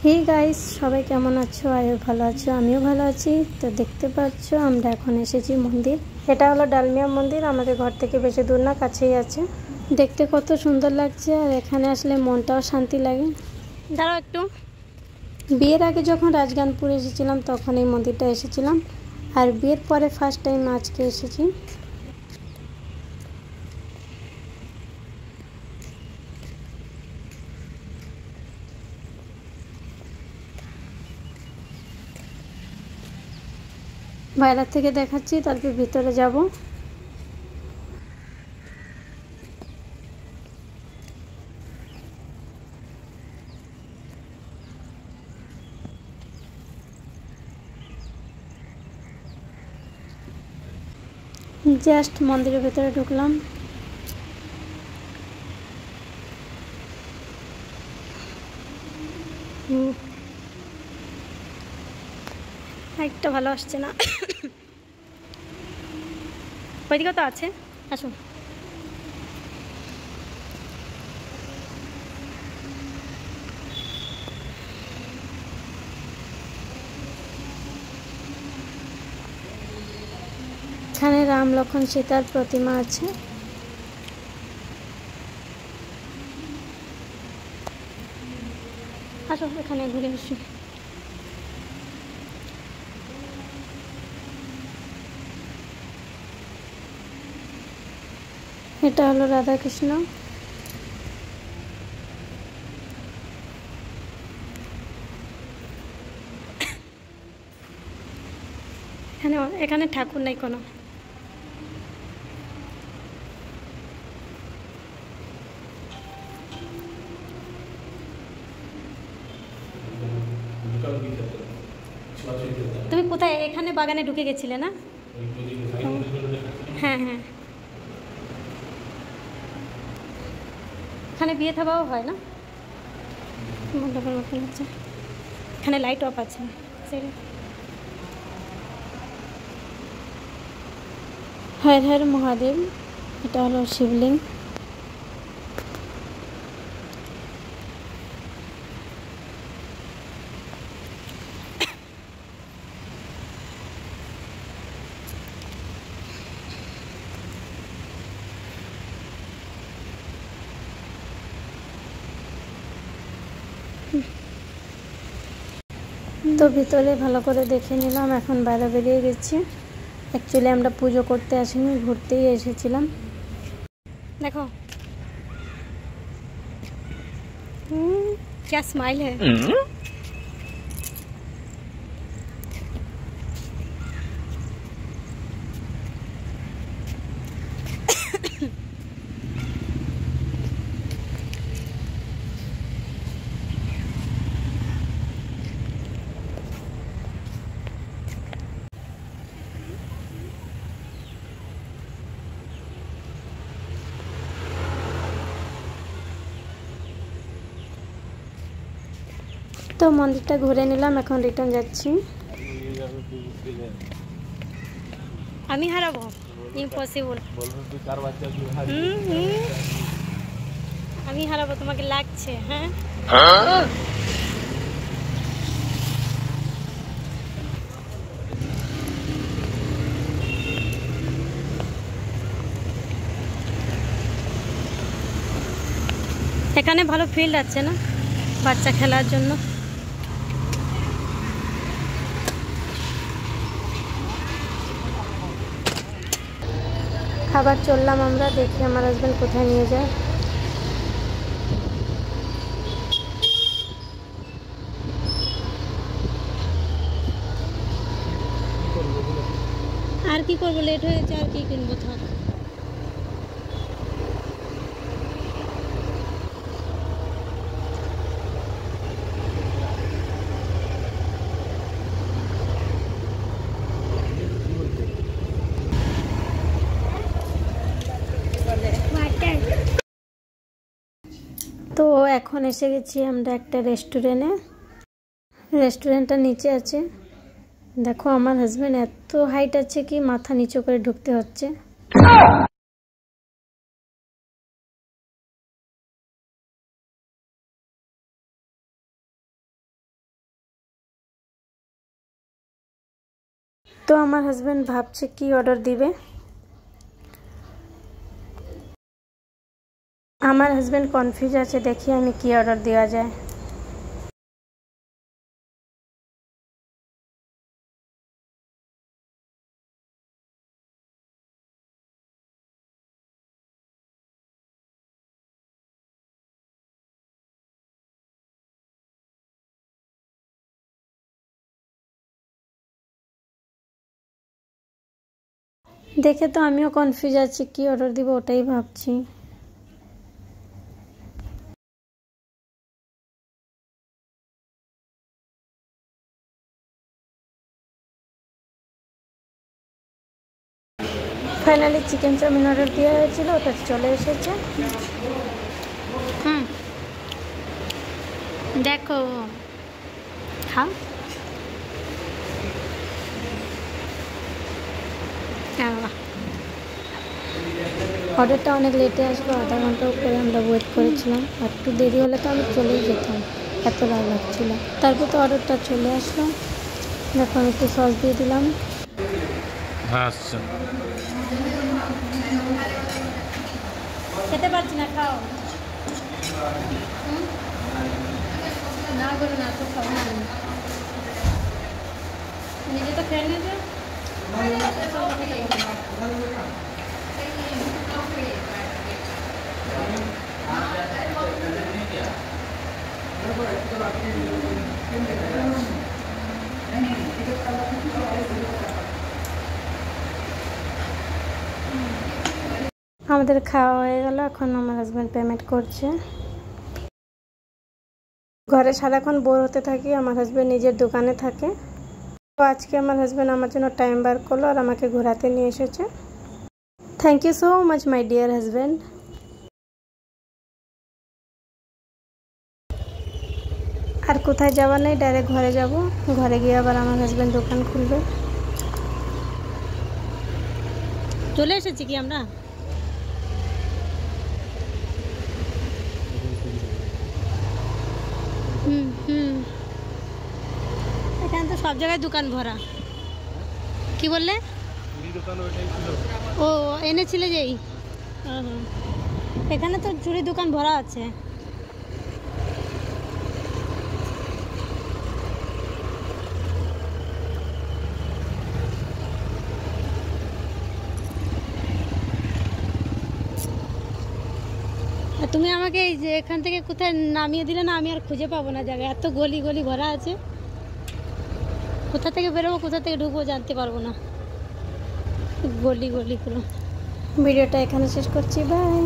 Hey guys, সবাই কেমন আছো? আমিও ভালো আছো, আমিও ভালো আছি। তো দেখতে পাচ্ছ আমরা এখন এসেছি মন্দির। এটা হলো ডালমিয়া মন্দির, আমাদের ঘর থেকে বেশি দূর না, কাছেই আছে। দেখতে কত সুন্দর লাগছে, আর এখানে আসলে মনটাও শান্তি লাগে। দাঁড়াও একটু। বিয়ের আগে যখন রাজগানপুর এসেছিলাম তখন এই মন্দিরটা এসেছিলাম, আর বিয়ের পরে ফার্স্ট টাইম আজকে এসেছি। বাইরে থেকে দেখাচ্ছি, তারপর ভিতরে যাব। জাস্ট মন্দিরের ভিতরে ঢুকলাম। একটা ভালো আসছে না, ওইদিকে তো আছে, আসো। এখানে রাম লক্ষণ সীতার প্রতিমা আছে। আসো এখানে ঘুরে আসি। এটা হলো রাধাকৃষ্ণ। এখানে ঠাকুর নাই কোনো। তুমি কোথায়? এখানে বাগানে ঢুকে গেছিলে না? হ্যাঁ হ্যাঁ, এখানে বিয়ে থাবাও হয় না? মণ্ডপের মতন আছে। এখানে লাইট অফ আছে। হর হর মহাদেব। এটা হলো শিবলিঙ্গ। তো ভিতরে ভালো করে দেখে নিলাম, এখন বাইরে বেরিয়ে গেছি। অ্যাকচুয়ালি আমরা পুজো করতে আসিনি, ঘুরতেই এসেছিলাম। দেখো क्या स्माइल है। তো মন্দিরটা ঘুরে নিলাম, এখন রিটার্ন যাচ্ছি। আমি হারাবো? ইম্পসিবল। আমি হারাবো তোমাকে লাগছে? হ্যাঁ, এখানে ভালো ফিল্ড আছে না বাচ্চা খেলার জন্য। আবার চললাম আমরা, দেখি আমার হাজব্যান্ড কোথায় নিয়ে যায়। আর কি করবো, লেট হয়েছে, আর কি কিনবো থাক। তো এখন এসে গেছি আমরা একটা রেস্টুরেন্টে। রেস্টুরেন্টটা নিচে আছে। দেখো আমার হাজব্যান্ড এত হাইট আছে কি মাথা নিচু করে ঢুকতে হচ্ছে। তো আমার হাজব্যান্ড ভাবছে কি অর্ডার দিবে। আমার হাজব্যান্ড কনফিউজ আছে, দেখি আমি কি অর্ডার দেওয়া যায়। দেখে তো আমিও কনফিউজ আছি, কি অর্ডার দিব ওটাই ভাবছি। ফাইনালি চিকেন চাউমিন অর্ডার দেওয়া হয়েছিল, ওটা চলে এসেছে। দেখো হ্যাঁ অর্ডারটা অনেক লেটে আসবে, আধা ঘন্টা উপরে আমরা ওয়েট করেছিলাম। আর একটু দেরি হলে তো আমি চলেই যেতাম, এত রাগ লাগছিল। তারপর তো অর্ডারটা চলে আসলো। দেখো আমি একটু সস দিয়ে দিলাম। খেতে পারছি না, খাও না করে না তো খাও না, নিজে তো খেয়ে নিয়েছে। আমাদের খাওয়া হয়ে গেল, এখন আমার হাজব্যান্ড পেমেন্ট করছে। ঘরে সারাক্ষণ বোর হতে থাকি, আমার হাজব্যান্ড নিজের দোকানে থাকে। তো আজকে আমার হাজব্যান্ড আমার জন্য টাইম বার করলো আর আমাকে ঘোরাতে নিয়ে এসেছে। Thank you so much my dear husband. আর কোথায় যাওয়ার নেই, ডাইরেক্ট ঘরে যাব। ঘরে গিয়ে আবার আমার হাজব্যান্ড দোকান খুলবে। চলে এসেছি কি আমরা? এখানে তো সব জায়গায় দোকান ভরা। কি বললে? ও এনেছিলে যেই, এখানে তো চুড়ি দোকান ভরা আছে। তুমি আমাকে এই যে এখান থেকে কোথায় নামিয়ে দিলে না, আমি আর খুঁজে পাবো না জায়গা, এত গলি গলি ভরা আছে। কোথা থেকে বেরোবো, কোথা থেকে ঢুকবো জানতে পারবো না, গলি গলিগুলো। ভিডিওটা এখানে শেষ করছি, বাই।